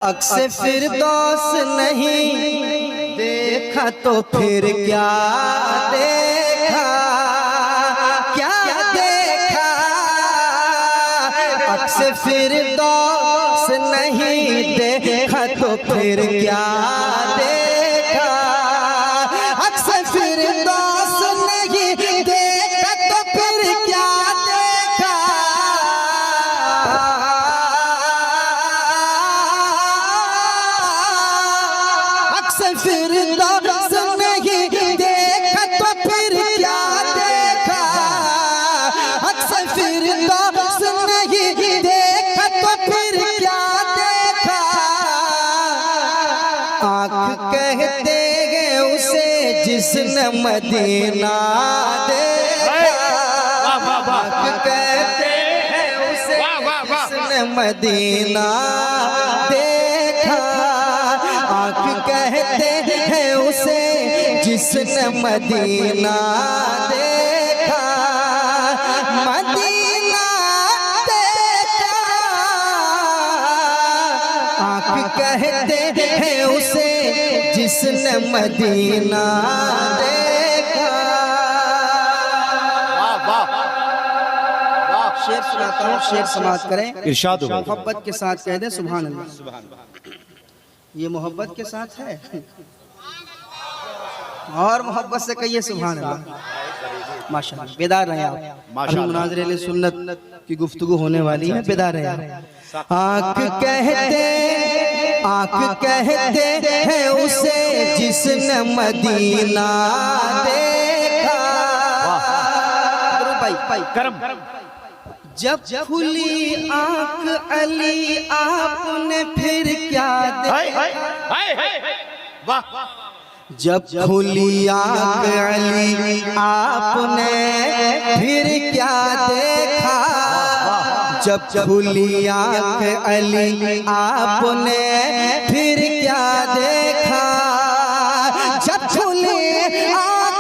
अक्से फिरदौस नहीं देखा तो फिर क्या देखा, क्या देखा। अक्से फिरदौस नहीं देखा तो फिर क्या देखा। अक्से फिरदौस नहीं देखा तो फिर क्या देखा। अक्से फिरदौस नहीं देखा तो फिर क्या देखा। अक्से फिरदौस नहीं देखा तो फिर क्या देखा। आँख कहते हैं उसे जिसने मदीना देखा। आँख कहते हैं उसे जिसने मदीना देखा। आँख कहते हैं उसे जिसने मदीना देखा। मदीना देखा। आँख कहते हैं उसे जिसने मदीना देखा। शेर सुनाता हूँ, शेर समाप्त करें। इरशाद हो। मोहब्बत के साथ कह दे सुभान अल्लाह। ये मोहब्बत के साथ है और मोहब्बत से कहिए सुभान अल्लाह। माशाअल्लाह, बेदार रहे आप। माशाअल्लाह, मुनाज़िर सुन्नत की गुफ्तगू होने वाली है, बेदार रहे आप। आँख कहते हैं उसे जिसने मदीना देखा। भाई करम। जब खुली आँख अली आपने फिर क्या देखा। जब खुली आँख अली आपने फिर क्या देखा। जब खुली आँख अली आपने फिर क्या देखा। जब खुली आँख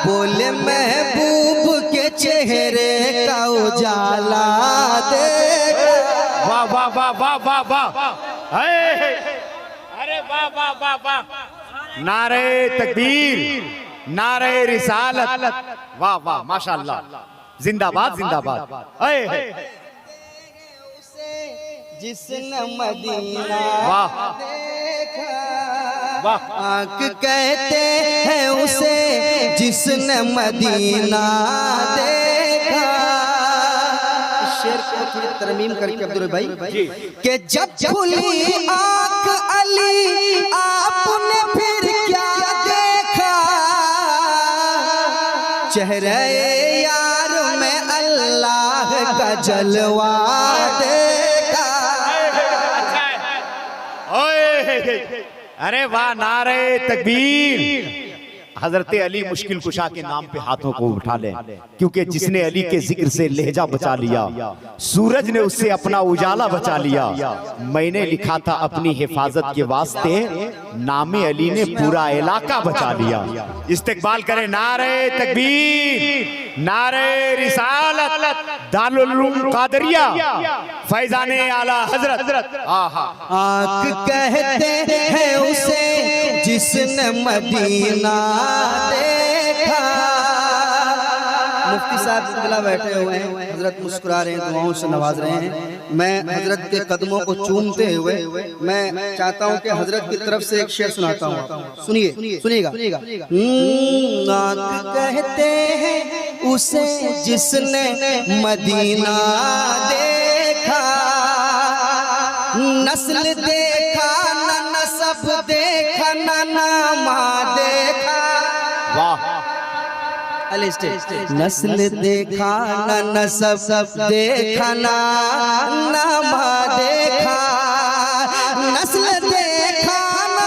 बोले महबूब के चेहरे का उजाला देखा। वाह वाह वाह वाह वाह वाह। अरे वाह वाह वाह वाह। नारे तकबीर, नारे रिसालत। वाह वाह माशाअल्लाह। जिंदाबाद जिंदाबाद। जिसने मदीना देखा। आँख कहते हैं उसे जिसने मदीना देखा। शेर को थोड़ी तरमीम करके अब्दुल भाई कि जब खुली आँख अली आपने फिर क्या देखा। चेहरे यार में अल्लाह का जलवा देखा। अरे वाह, नारे तकबीर। हजरत अली मुश्किल कुशा के नाम पे हाथों को उठा लें, क्योंकि जिसने अली के जिक्र से लहजा बचा लिया, सूरज ने उससे अपना उजाला बचा लिया। मैंने लिखा था अपनी हिफाजत के वास्ते, नामे अली ने पूरा इलाका बचा लिया। इस्तेकबाल करें, नारे तकबीर, नारे रिसालत, दारुल उलूम कादरिया, फैजाने आला हजरत। आँख कहते हैं उसे जिसने मदीना देखा। मुफ्ती साहब सिलसिला बैठे हुए हैं, हजरत मुस्कुरा रहे हैं, दुआओं से नवाज रहे हैं। मैं हजरत के कदमों को चूमते हुए मैं चाहता हूं कि हजरत की तरफ से एक शेर सुनाता हूं। सुनिए, सुनिएगा। आँख कहते हैं उसे जिसने मदीना देखा। नस्ल देखा न नसब देखा न नामा देखा। वाह। नस्ल देखा न नसब देखा न नामा देखा। नस्ल देखा न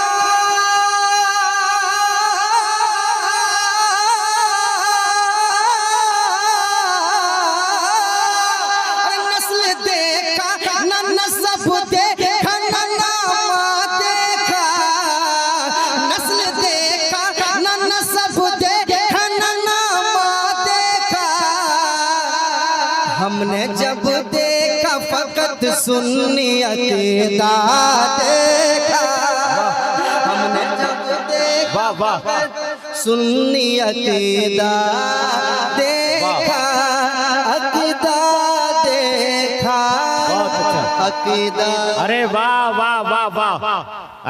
हमने जब देखा फकत सुन्नी अकीदा देखा, हमने जब देखा वाह वाह सुन्नी अकीदा देखा, अकीदा देखा, अकीदा। अरे वाह वाह वाह वाह,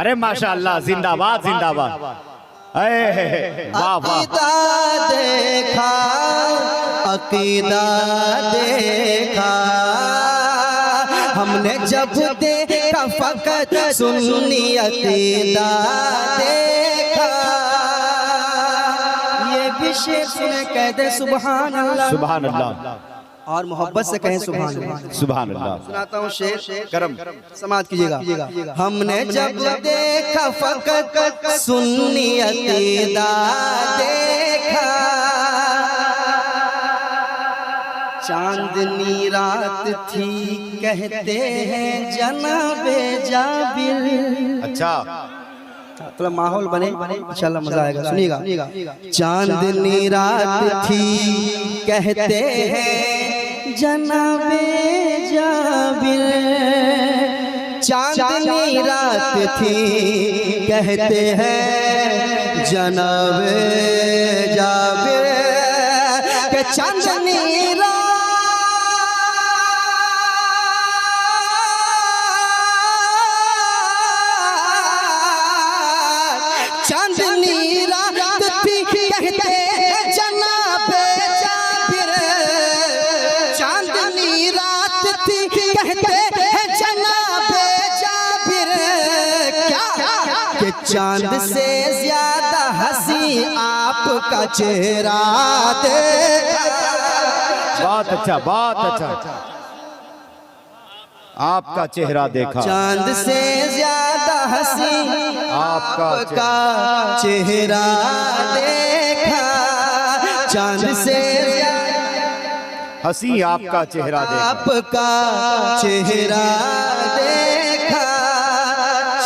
अरे माशाअल्लाह, जिंदाबाद जिंदाबाद, वाह वाह। अकीदा देखा, अकीदा देखा, हमने जब देखा फकत सुन्नी अकीदा देखा। ये भी शेर सुने कहते सुभान अल्लाह, सुभान अल्लाह, और मोहब्बत से कहें सुभान अल्लाह। सुभान अल्लाह। सुनाता हूँ शेर, करम समाज कीजिएगा। हमने जब देखा फकत सुन्नी अकीदा देखा, चांदनी रात थी कहते हैं जनाबे जाबिर। अच्छा, थोड़ा माहौल बने, इंशाल्लाह मजा आएगा, सुनिएगा। चांदनी रात थी कहते हैं जनाबे जाबिर, चांदनी रात थी कहते हैं जनाबे जाबिर, के चांदनी चांदनी रात थी कहते जनाबे जाबिर, चांदनी रात थी कहते जनाबे जाबिर, क्या कि चांद से ज्यादा हंसी आपका चेहरा देखा। बहुत अच्छा, बहुत अच्छा, आपका चेहरा देखा, चांद से ज्यादा हंसी आपका चेहरा देखा, चांद से हंसी आपका चेहरा देखा, आपका चेहरा देखा,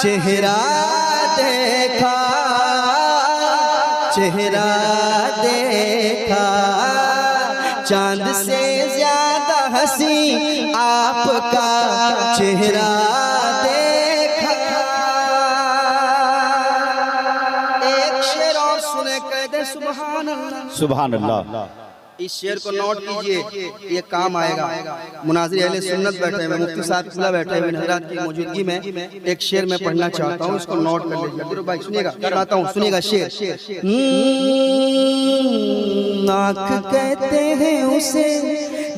चेहरा देखा, चेहरा देखा, चांद से ज्यादा हंसी आपका चेहरा देखा। एक शेर और सुने कहते सुभान अल्लाह, सुभान अल्लाह। इस शेर को नोट कीजिए, ये काम आएगा। मुनाजिर अहले सुन्नत बैठे हुए, मुफ्ती साहब खुला बैठे हुए हजरात की मौजूदगी में एक शेर मैं पढ़ना चाहता हूँ, इसको नोट कर लीजिए भाई। सुनिएगा, सुनाता हूँ, सुनिएगा शेर। नाक कहते हैं उसे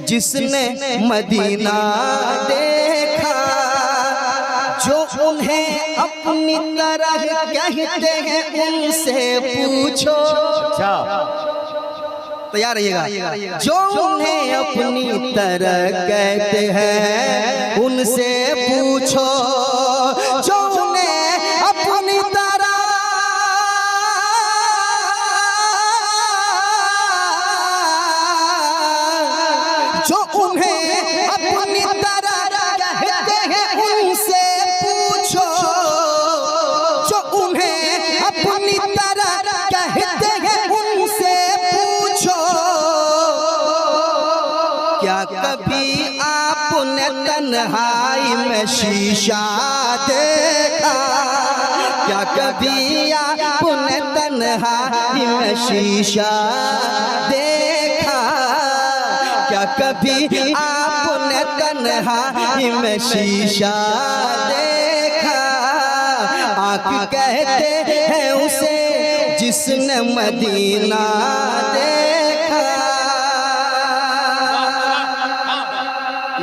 जिसने मदीना देखा, जो उन्हें अपनी तरह कहते हैं उनसे पूछो। अच्छा, तैयार रहिएगा। जो उन्हें अपनी तरह कहते हैं उनसे पूछो, जो उन्हें अपनी तरह, जो उन्हें अपनी तरह कहते हैं उनसे पूछो, जो उन्हें अपनी तरह कहते हैं उनसे पूछो। क्या कभी आपने तन्हाई में शीशा देखा, क्या कभी आपने तन्हाई में शीशा देखा, क्या कभी आपने तन्हाई में शीशा देखा। आँख कहते हैं उसे जिसने मदीना देखा।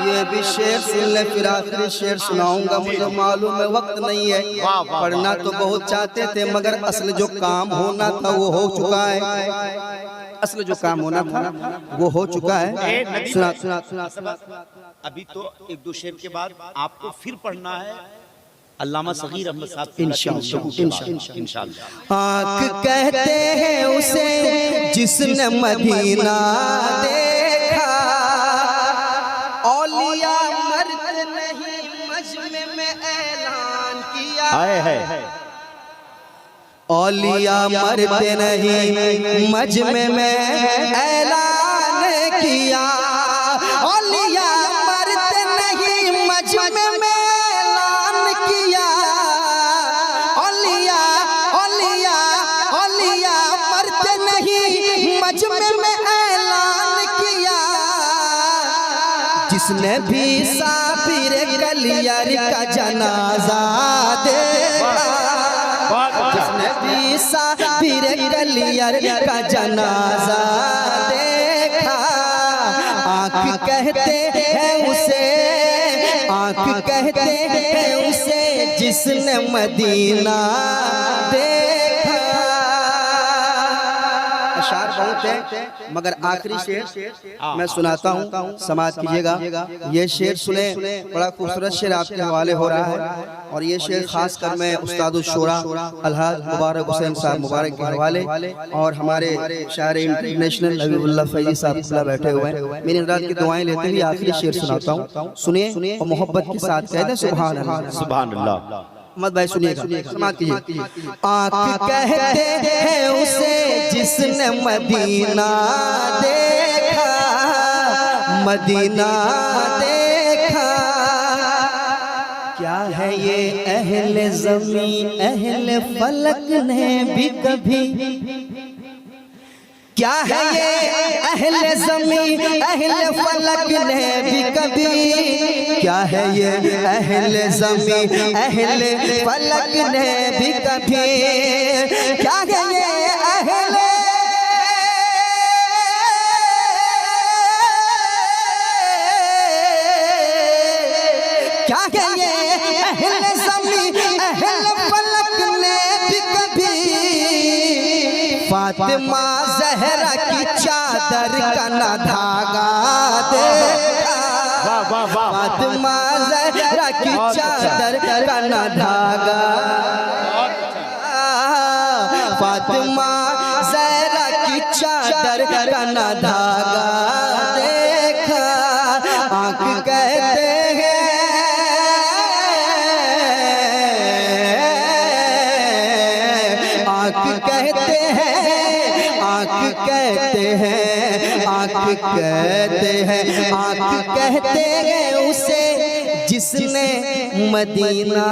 ये भी शेर सुन ले, फिर आखिरी शेर सुनाऊंगा। मुझे मालूम है वक्त नहीं है, पढ़ना तो बहुत चाहते थे मगर असल जो काम होना था वो हो चुका है, असल जो काम होना था वो हो चुका है। सुना सुना सुना, अभी तो एक दो शेर के बाद आपको फिर पढ़ना है अल्लामा सगीर अहमद साहब, इंशाअल्लाह। आँख कहते हैं उसे जिसने मदीना देखा, औलिया मरते नहीं मजमे में ऐलान किया, औलिया मरते नहीं मजमे में ऐलान किया, औलिया जिसने भी साबिर कलियर का जनाजा देखा, जिसने भी साबिर कलियर का जनाजा देखा, आँख कहते हैं उसे, आँख कहते हैं उसे जिसने मदीना देखा। अशार बहुत है मगर आखिरी शेर मैं सुनाता हूँ, समाज कीजिएगा। ये शेर सुने, बड़ा खूबसूरत शेर आपके हवाले हो रहा है और ये शेर खास कर मैं उस्ताद शुरा अलहाज मुबारक हुसैन साहब मुबारक के हवाले और हमारे शायर इंटरनेशनल हबीबुल्लाह फैजी साहब बैठे हुए हैं, मेरी रात की दुआएं लेते हुए आखिरी शेर सुनाता हूँ, सुनिए और मोहब्बत के साथ कह दें सुभान अल्लाह। सुभान अल्लाह। मत भाई सुनिएगा, समाज कीजिए। आँख कहते हैं उसे जिसने मदीना देखा, मदीना देखा। क्या है ये अहले ज़मीं अहले फलक ने भी कभी, क्या है ये अहले ज़मीं अहले फलक ने भी कभी, क्या है ये अहले ज़मीं अहले फलक ने भी कभी, क्या है ये अहले क्या है ये अहले ज़मीं अहले फलक ने भी कभी, फातिमा ज़हरा की चादर का ना धागा देखा, फातिमा ज़हरा की चादर का ना धागा, फातिमा ज़हरा की चादर का ना धागा देखा। आँख कहते हैं, आँख कहते हैं, आँख कहते हैं, आँख कहते हैं, आँख कहते हैं उसे जिसने मदीना